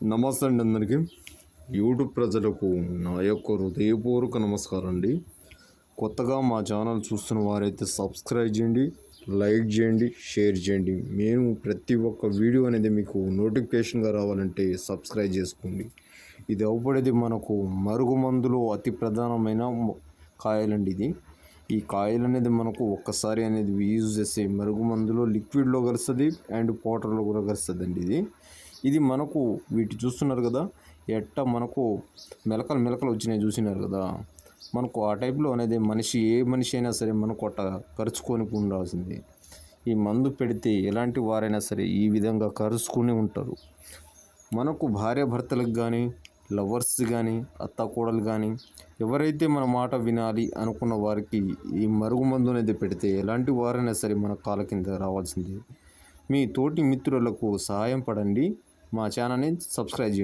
నమస్తే అండి అందరికీ. యూట్యూబ్ ప్రజలకు నా యొక్క హృదయపూర్వక నమస్కారం అండి. కొత్తగా మా ఛానల్ చూస్తున్న వారైతే సబ్స్క్రైబ్ చేయండి, లైక్ చేయండి, షేర్ చేయండి. మేము ప్రతి ఒక్క వీడియో అనేది మీకు నోటిఫికేషన్గా రావాలంటే సబ్స్క్రైబ్ చేసుకోండి. ఇది అవపడేది మనకు మరుగుమందులో అతి ప్రధానమైన కాయలండి. ఈ కాయలు అనేది మనకు ఒక్కసారి అనేది యూజ్ చేస్తే మరుగుమందులో లిక్విడ్లో కలుస్తుంది అండ్ పౌడర్లో కూడా కలుస్తుంది అండి. ఇది మనకు వీటి చూస్తున్నారు కదా, మనకు మెలకలు వచ్చినాయి చూసినారు కదా. మనకు ఆ టైప్లో అనేది ఏ మనిషి అయినా సరే మనకు అట్ట కరుచుకొని ఉండాల్సింది. ఈ మందు పెడితే ఎలాంటి వారైనా సరే ఈ విధంగా కరుచుకొని ఉంటారు. మనకు భార్యాభర్తలకు కానీ, లవర్స్ కానీ, అత్తాకోడలు కానీ ఎవరైతే మన మాట వినాలి అనుకున్న వారికి ఈ మరుగుమందు అనేది పెడితే ఎలాంటి వారైనా సరే మన కాళ్ళ కింద రావాల్సిందే. మీ తోటి మిత్రులకు సహాయం పడండి. మా ఛానల్ని సబ్స్క్రైబ్ చేయండి.